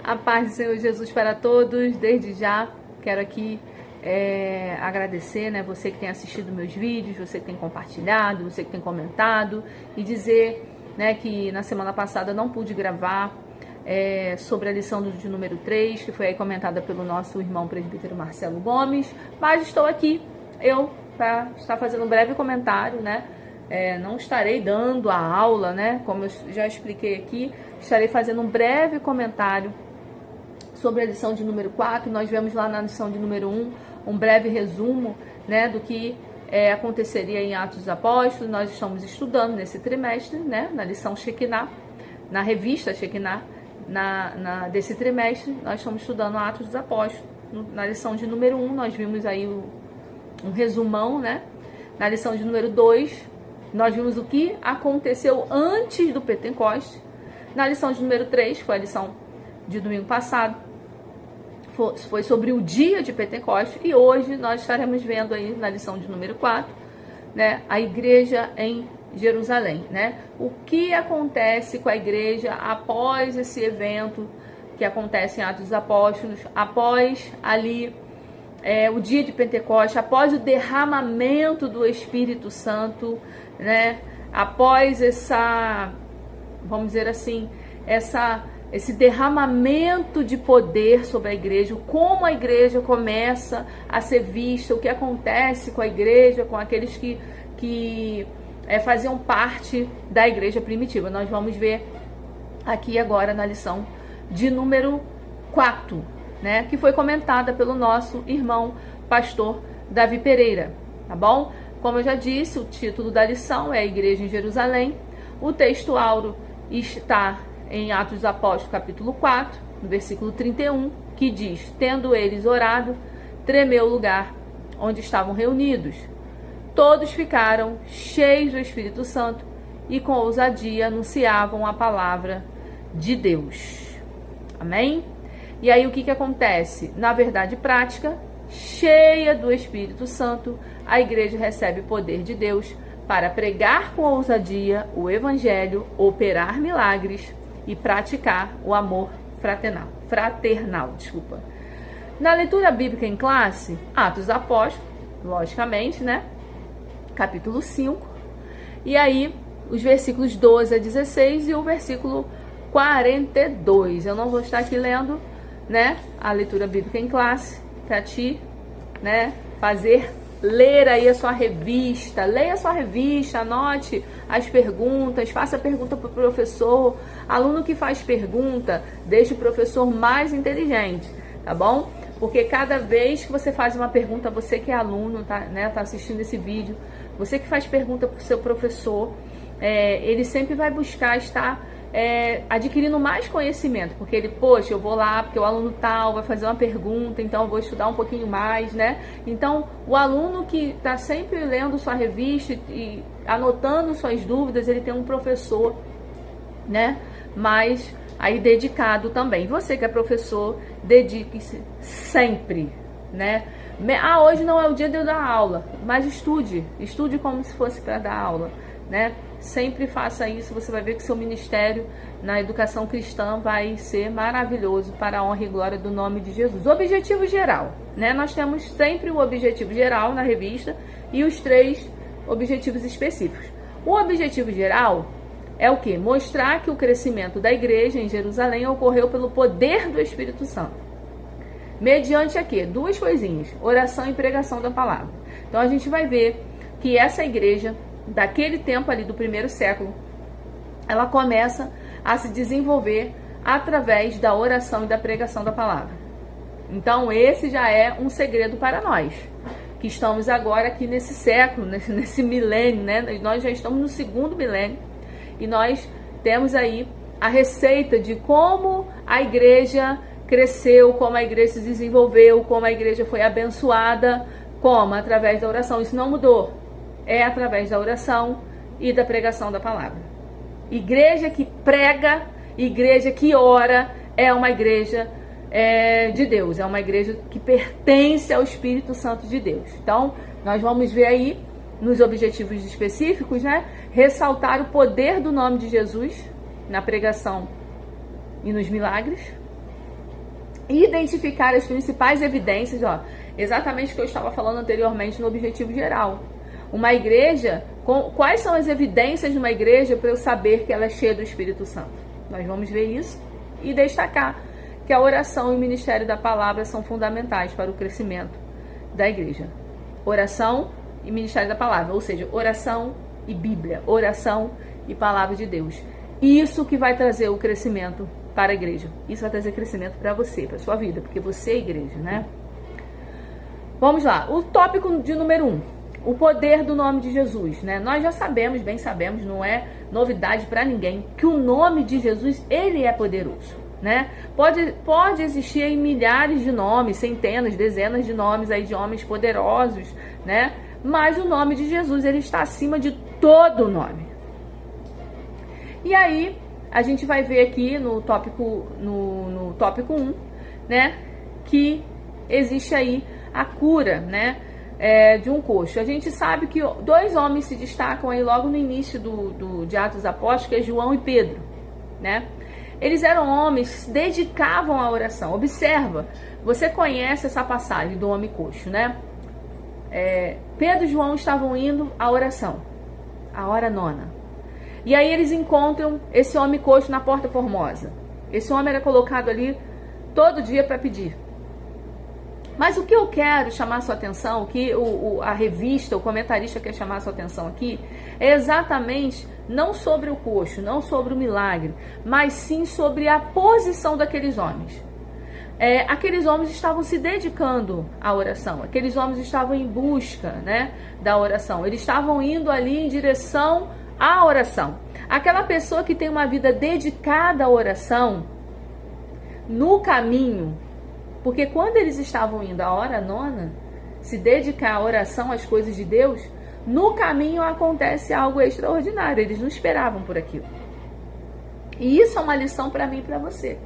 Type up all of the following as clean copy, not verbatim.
A paz do Senhor Jesus para todos. Desde já quero aqui agradecer, né, você que tem assistido meus vídeos, você que tem compartilhado, você que tem comentado, e dizer, né, que na semana passada não pude gravar sobre a lição de número 3, que foi aí comentada pelo nosso irmão presbítero Marcelo Gomes, mas estou aqui, para estar fazendo um breve comentário, né? Não estarei dando a aula, né? Como eu já expliquei aqui, estarei fazendo um breve comentário sobre a lição de número 4. Nós vemos lá na lição de número 1 um breve resumo, né, do que aconteceria em Atos dos Apóstolos. Nós estamos estudando nesse trimestre, né, na lição Shekinah, na revista Shekinah, desse trimestre, nós estamos estudando Atos dos Apóstolos. Na lição de número 1, nós vimos aí um resumão, né? Na lição de número 2, nós vimos o que aconteceu antes do Pentecoste. Na lição de número 3, que foi a lição de domingo passado, foi sobre o dia de Pentecoste. E hoje nós estaremos vendo aí na lição de número 4, né, a igreja em Jerusalém, né? O que acontece com a igreja após esse evento que acontece em Atos dos Apóstolos, após ali o dia de Pentecoste, após o derramamento do Espírito Santo, né? Após vamos dizer assim, esse derramamento de poder sobre a igreja, como a igreja começa a ser vista, o que acontece com a igreja, com aqueles que faziam parte da igreja primitiva. Nós vamos ver aqui agora na lição de número 4, né, que foi comentada pelo nosso irmão pastor Davi Pereira, tá bom? Como eu já disse, o título da lição é a Igreja em Jerusalém. O texto áureo está em Atos dos Apóstolos, capítulo 4, no versículo 31, que diz: tendo eles orado, tremeu o lugar onde estavam reunidos. Todos ficaram cheios do Espírito Santo e com ousadia anunciavam a palavra de Deus. Amém? E aí o que acontece? Na verdade prática, cheia do Espírito Santo, a igreja recebe o poder de Deus para pregar com ousadia o evangelho, operar milagres e praticar o amor fraternal. Na leitura bíblica em classe, Atos dos Apóstolos, logicamente, né? Capítulo 5, e aí os versículos 12 a 16 e o versículo 42. Eu não vou estar aqui lendo, né, a leitura bíblica em classe, para ti, né, ler aí a sua revista, leia a sua revista, anote as perguntas, faça pergunta para o professor. Aluno que faz pergunta, deixe o professor mais inteligente, tá bom? Porque cada vez que você faz uma pergunta, você que é aluno, tá assistindo esse vídeo, você que faz pergunta para o seu professor, ele sempre vai buscar estar adquirindo mais conhecimento, porque ele, poxa, eu vou lá porque o aluno tal vai fazer uma pergunta, então eu vou estudar um pouquinho mais, né? Então, o aluno que está sempre lendo sua revista e anotando suas dúvidas, ele tem um professor, né, mais aí dedicado também. Você que é professor, dedique-se sempre, né? Hoje não é o dia de eu dar aula, mas estude como se fosse para dar aula, né? Sempre faça isso, você vai ver que seu ministério na educação cristã vai ser maravilhoso para a honra e glória do nome de Jesus. Objetivo geral, né? Nós temos sempre o objetivo geral na revista e os 3 objetivos específicos. O objetivo geral é o quê? Mostrar que o crescimento da igreja em Jerusalém ocorreu pelo poder do Espírito Santo. Mediante aqui 2 coisinhas: oração e pregação da palavra. Então a gente vai ver que essa igreja daquele tempo ali do primeiro século, ela começa a se desenvolver através da oração e da pregação da palavra. Então esse já é um segredo para nós, que estamos agora aqui nesse século, nesse milênio, né? Nós já estamos no 2º milênio e nós temos aí a receita de como a igreja cresceu, como a igreja se desenvolveu, como a igreja foi abençoada, como? Através da oração. Isso não mudou. É através da oração e da pregação da palavra. Igreja que prega, igreja que ora, é uma igreja de Deus, é uma igreja que pertence ao Espírito Santo de Deus. Então, nós vamos ver aí, nos objetivos específicos, né, ressaltar o poder do nome de Jesus na pregação e nos milagres. identificar as principais evidências, ó, exatamente o que eu estava falando anteriormente no objetivo geral. Uma igreja, quais são as evidências de uma igreja para eu saber que ela é cheia do Espírito Santo? Nós vamos ver isso e destacar que a oração e o ministério da palavra são fundamentais para o crescimento da igreja. Oração e ministério da palavra, ou seja, oração e Bíblia, oração e palavra de Deus. Isso que vai trazer o crescimento para a igreja. Isso vai trazer crescimento para você, para a sua vida, porque você é igreja, né? Vamos lá, o tópico de número 1, o poder do nome de Jesus, né? Nós já sabemos, bem sabemos, não é novidade para ninguém, que o nome de Jesus, ele é poderoso, né? Pode existir aí milhares de nomes, centenas, dezenas de nomes aí de homens poderosos, né? Mas o nome de Jesus, ele está acima de todo nome. E aí, a gente vai ver aqui no tópico 1, né, que existe aí a cura, né, de um coxo. A gente sabe que 2 homens se destacam aí logo no início de Atos dos Apóstolos, que é João e Pedro, né? Eles eram homens que se dedicavam à oração. Observa, você conhece essa passagem do homem coxo, né? Pedro e João estavam indo à oração, à hora 9. E aí eles encontram esse homem coxo na Porta Formosa. Esse homem era colocado ali todo dia para pedir. Mas o que eu quero chamar a sua atenção, o que a revista, o comentarista quer chamar a sua atenção aqui, é exatamente não sobre o coxo, não sobre o milagre, mas sim sobre a posição daqueles homens. Aqueles homens estavam se dedicando à oração, aqueles homens estavam em busca, né, da oração, eles estavam indo ali em direção à oração. Aquela pessoa que tem uma vida dedicada à oração, no caminho, porque quando eles estavam indo à hora 9, se dedicar à oração, às coisas de Deus, no caminho acontece algo extraordinário, eles não esperavam por aquilo. E isso é uma lição para mim e para você.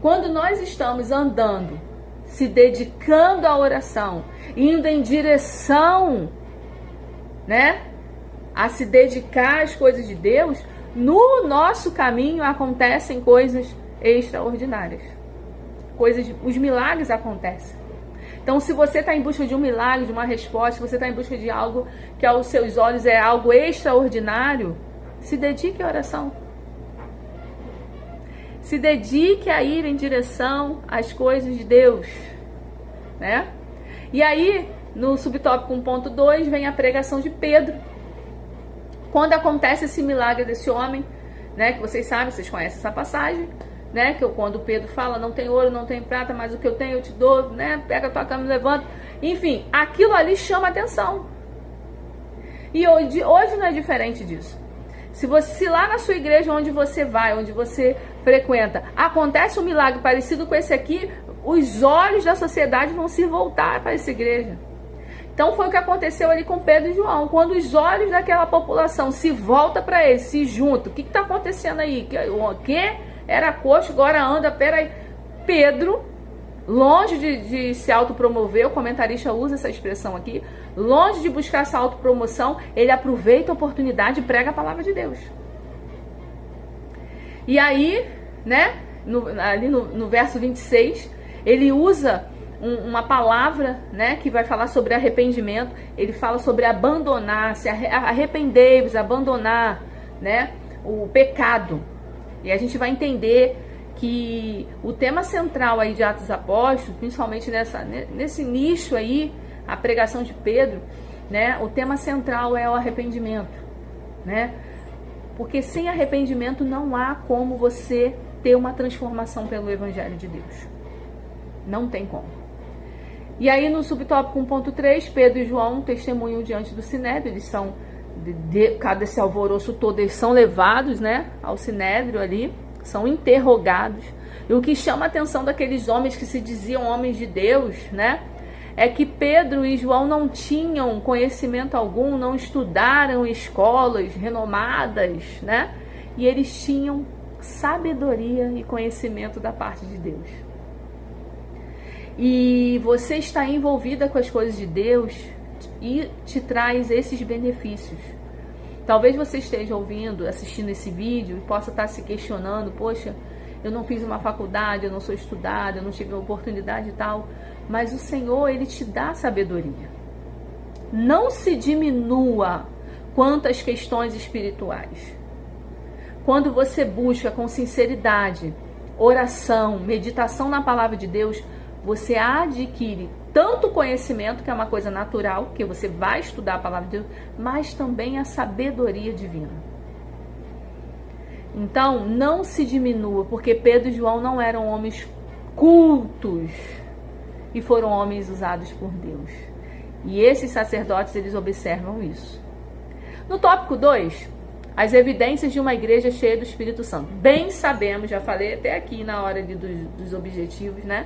Quando nós estamos andando, se dedicando à oração, indo em direção, né, a se dedicar às coisas de Deus, no nosso caminho acontecem coisas extraordinárias. Os milagres acontecem. Então, se você está em busca de um milagre, de uma resposta, se você está em busca de algo que aos seus olhos é algo extraordinário, se dedique à oração. Se dedique a ir em direção às coisas de Deus, né? E aí, no subtópico 1.2, vem a pregação de Pedro. Quando acontece esse milagre desse homem, né, que vocês sabem, vocês conhecem essa passagem, né, que quando Pedro fala, não tem ouro, não tem prata, mas o que eu tenho eu te dou, né, pega a tua cama e levanta. Enfim, aquilo ali chama atenção. E hoje não é diferente disso. Se lá na sua igreja, onde você vai, onde você frequenta, acontece um milagre parecido com esse aqui, os olhos da sociedade vão se voltar para essa igreja. Então foi o que aconteceu ali com Pedro e João. Quando os olhos daquela população se voltam para eles, se juntam, o que está acontecendo aí? Que era coxo, agora anda, peraí. Pedro, longe de se autopromover, o comentarista usa essa expressão aqui, longe de buscar essa autopromoção, ele aproveita a oportunidade e prega a palavra de Deus. E aí, né, ali no verso 26, ele usa uma palavra, né, que vai falar sobre arrependimento. Ele fala sobre abandonar, se arrependei-vos, abandonar, né, o pecado. E a gente vai entender que o tema central aí de Atos dos Apóstolos, principalmente nesse nicho aí, a pregação de Pedro, né, o tema central é o arrependimento, né? Porque sem arrependimento não há como você ter uma transformação pelo Evangelho de Deus. Não tem como. E aí no subtópico 1.3, Pedro e João testemunham diante do Sinédrio. Eles são, cada esse alvoroço todo, eles são levados, né, ao Sinédrio ali, são interrogados. E o que chama a atenção daqueles homens que se diziam homens de Deus, né, é que Pedro e João não tinham conhecimento algum, não estudaram em escolas renomadas, né, e eles tinham sabedoria e conhecimento da parte de Deus. E você está envolvida com as coisas de Deus e te traz esses benefícios. Talvez você esteja ouvindo, assistindo esse vídeo e possa estar se questionando, poxa, eu não fiz uma faculdade, eu não sou estudada, eu não tive uma oportunidade e tal. Mas o Senhor, Ele te dá sabedoria. Não se diminua quanto às questões espirituais. Quando você busca com sinceridade, oração, meditação na palavra de Deus, você adquire tanto conhecimento, que é uma coisa natural, que você vai estudar a palavra de Deus, mas também a sabedoria divina. Então, não se diminua, porque Pedro e João não eram homens cultos e foram homens usados por Deus. E esses sacerdotes, eles observam isso. No tópico 2, as evidências de uma igreja cheia do Espírito Santo. Bem sabemos, já falei até aqui na hora dos objetivos, né?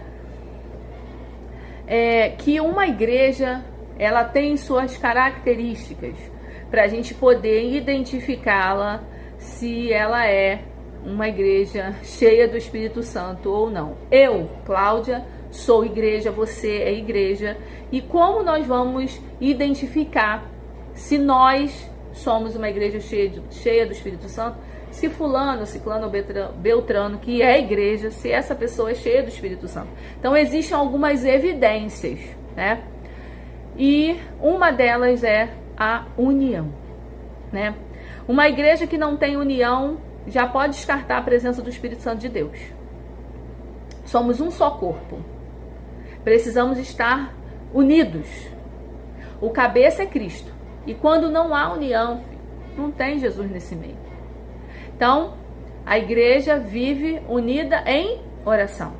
Que uma igreja, ela tem suas características para a gente poder identificá-la se ela é uma igreja cheia do Espírito Santo ou não. Eu, Cláudia, sou igreja, você é igreja. E como nós vamos identificar se nós somos uma igreja cheia do Espírito Santo? Se fulano, ciclano, beltrano, que é igreja, se essa pessoa é cheia do Espírito Santo. Então, existem algumas evidências, né? E uma delas é a união, né? Uma igreja que não tem união já pode descartar a presença do Espírito Santo de Deus. Somos um só corpo. Precisamos estar unidos. O cabeça é Cristo. E quando não há união, não tem Jesus nesse meio. Então, a igreja vive unida em oração.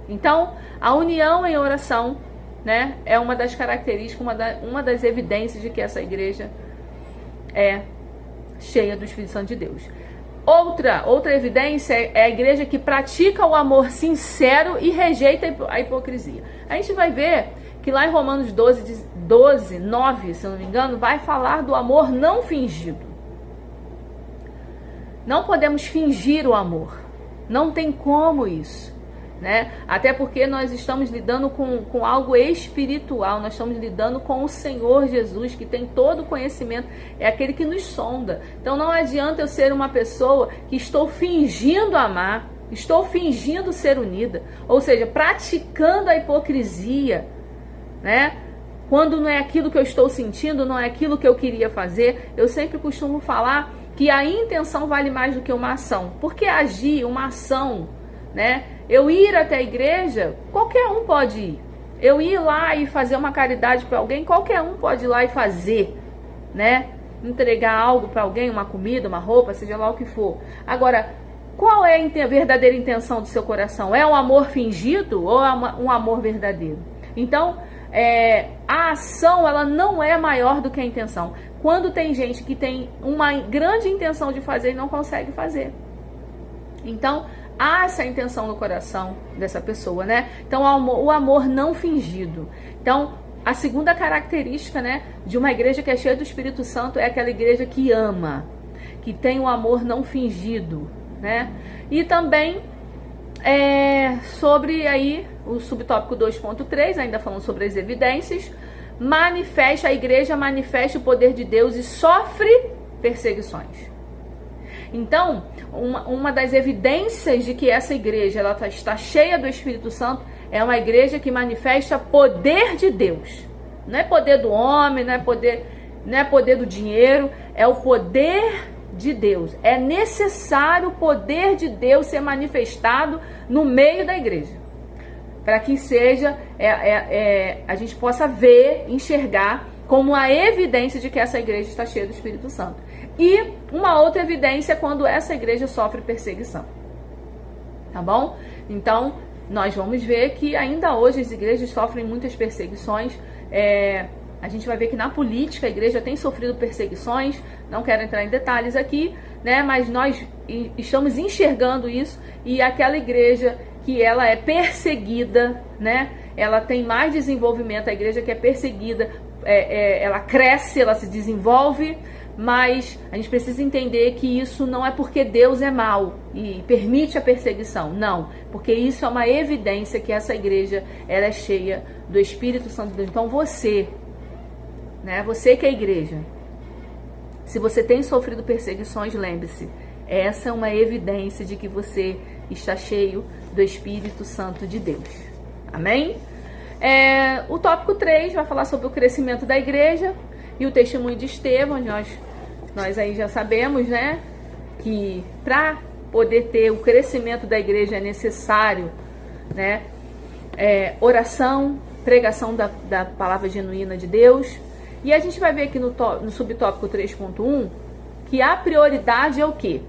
Então, a união em oração, né, é uma das características, uma das evidências de que essa igreja é cheia do Espírito Santo de Deus. Outra evidência é a igreja que pratica o amor sincero e rejeita a hipocrisia. A gente vai ver que lá em Romanos 12, 9, se eu não me engano, vai falar do amor não fingido. Não podemos fingir o amor. Não tem como isso, né? Até porque nós estamos lidando com algo espiritual. Nós estamos lidando com o Senhor Jesus, que tem todo o conhecimento. É aquele que nos sonda. Então não adianta eu ser uma pessoa que estou fingindo amar, estou fingindo ser unida. Ou seja, praticando a hipocrisia, né? Quando não é aquilo que eu estou sentindo, não é aquilo que eu queria fazer. Eu sempre costumo falar que a intenção vale mais do que uma ação. Porque agir, uma ação, né? Eu ir até a igreja, qualquer um pode ir. Eu ir lá e fazer uma caridade para alguém, qualquer um pode ir lá e fazer, né? Entregar algo para alguém, uma comida, uma roupa, seja lá o que for. Agora, qual é a verdadeira intenção do seu coração? É um amor fingido ou é um amor verdadeiro? Então, a ação, ela não é maior do que a intenção. Quando tem gente que tem uma grande intenção de fazer e não consegue fazer. Então, há essa intenção no coração dessa pessoa, né? Então, o amor não fingido. Então, a segunda característica, né, de uma igreja que é cheia do Espírito Santo é aquela igreja que ama, que tem o amor não fingido, né? E também sobre aí o subtópico 2.3, ainda falando sobre as evidências, a igreja manifesta o poder de Deus e sofre perseguições. Então, uma das evidências de que essa igreja ela está cheia do Espírito Santo é uma igreja que manifesta poder de Deus. Não é poder do homem, não é poder do dinheiro, é o poder de Deus. É necessário o poder de Deus ser manifestado no meio da igreja, para que seja, a gente possa ver, enxergar como a evidência de que essa igreja está cheia do Espírito Santo. E uma outra evidência é quando essa igreja sofre perseguição. Tá bom? Então, nós vamos ver que ainda hoje as igrejas sofrem muitas perseguições. A gente vai ver que na política a igreja tem sofrido perseguições. Não quero entrar em detalhes aqui, né? Mas nós estamos enxergando isso. E aquela igreja que ela é perseguida, né? Ela tem mais desenvolvimento. A igreja que é perseguida, ela cresce, ela se desenvolve. Mas a gente precisa entender que isso não é porque Deus é mau e permite a perseguição. Não, porque isso é uma evidência que essa igreja ela é cheia do Espírito Santo de Deus. Então você, né, você que é igreja, se você tem sofrido perseguições, lembre-se, Essa é uma evidência de que você está cheio do Espírito Santo de Deus. Amém? O tópico 3 vai falar sobre o crescimento da igreja e o testemunho de Estevão. Nós aí já sabemos, né, que para poder ter o crescimento da igreja é necessário, né, oração, pregação da palavra genuína de Deus. E a gente vai ver aqui no subtópico 3.1 que a prioridade é o quê?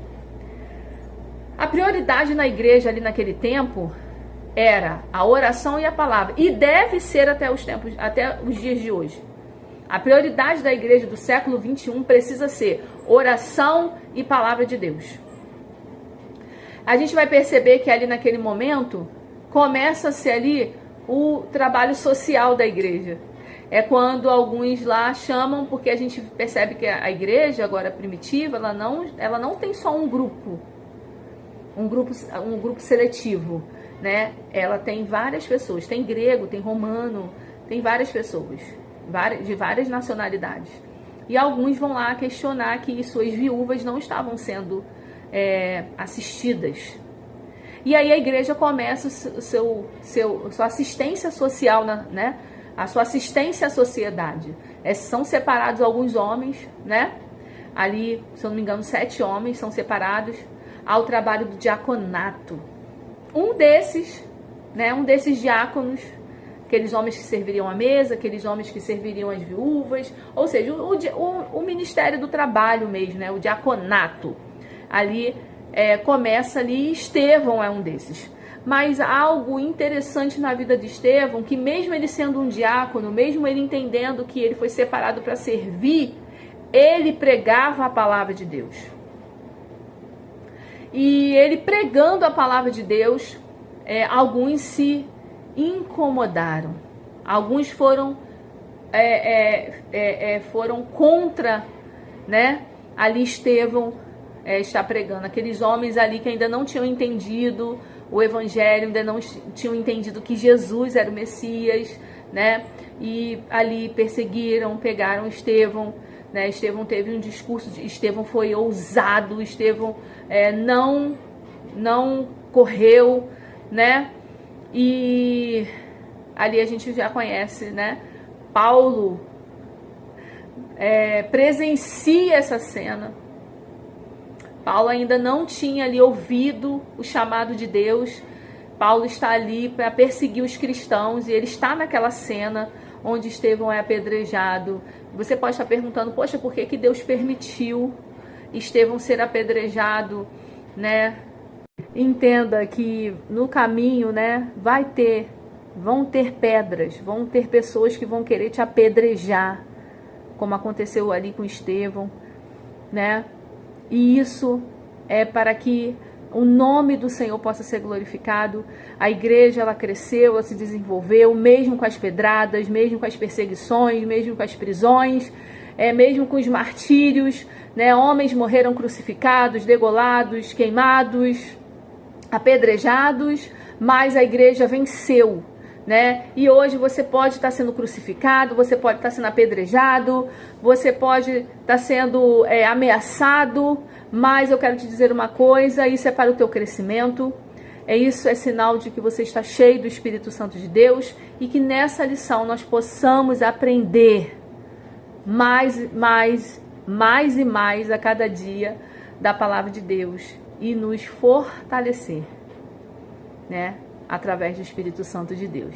A prioridade na igreja ali naquele tempo era a oração e a palavra, e deve ser até os dias de hoje. A prioridade da igreja do século 21 precisa ser oração e palavra de Deus. A gente vai perceber que ali naquele momento começa-se ali o trabalho social da igreja. É quando alguns lá chamam, porque a gente percebe que a igreja agora primitiva, ela não tem só um grupo seletivo, né? Ela tem várias pessoas, tem grego, tem romano, tem várias pessoas, de várias nacionalidades. E alguns vão lá questionar que suas viúvas não estavam sendo assistidas. E aí a igreja começa sua assistência social, né? A sua assistência à sociedade. São separados alguns homens, né? Ali, se eu não me engano, 7 homens são separados ao trabalho do diaconato. Um desses diáconos, aqueles homens que serviriam à mesa, aqueles homens que serviriam às viúvas, ou seja, o ministério do trabalho mesmo, né? O diaconato. Ali começa ali, Estevão é um desses. Mas algo interessante na vida de Estevão, que mesmo ele sendo um diácono, mesmo ele entendendo que ele foi separado para servir, ele pregava a palavra de Deus. E ele pregando a palavra de Deus, alguns se incomodaram. Alguns foram contra, né? Ali Estevão está pregando. Aqueles homens ali que ainda não tinham entendido o evangelho, ainda não tinham entendido que Jesus era o Messias, né? E ali perseguiram, pegaram Estevão, né? Estevão teve um discurso, Estevão foi ousado, Estevão não correu, né? E ali a gente já conhece, né? Paulo presencia essa cena. Paulo ainda não tinha ali ouvido o chamado de Deus. Paulo está ali para perseguir os cristãos e ele está naquela cena onde Estevão é apedrejado. Você pode estar perguntando, poxa, por que Deus permitiu Estevão ser apedrejado, né? Entenda que no caminho, né, vão ter pedras, vão ter pessoas que vão querer te apedrejar, como aconteceu ali com Estevão, né? E isso é para que o nome do Senhor possa ser glorificado. A igreja, ela cresceu, ela se desenvolveu, mesmo com as pedradas, mesmo com as perseguições, mesmo com as prisões, mesmo com os martírios, né? Homens morreram crucificados, degolados, queimados, apedrejados, mas a igreja venceu, né? E hoje você pode estar sendo crucificado, você pode estar sendo apedrejado, você pode estar sendo ameaçado, mas eu quero te dizer uma coisa, isso é para o teu crescimento, isso é sinal de que você está cheio do Espírito Santo de Deus e que nessa lição nós possamos aprender mais e mais a cada dia da palavra de Deus e nos fortalecer, né? Através do Espírito Santo de Deus.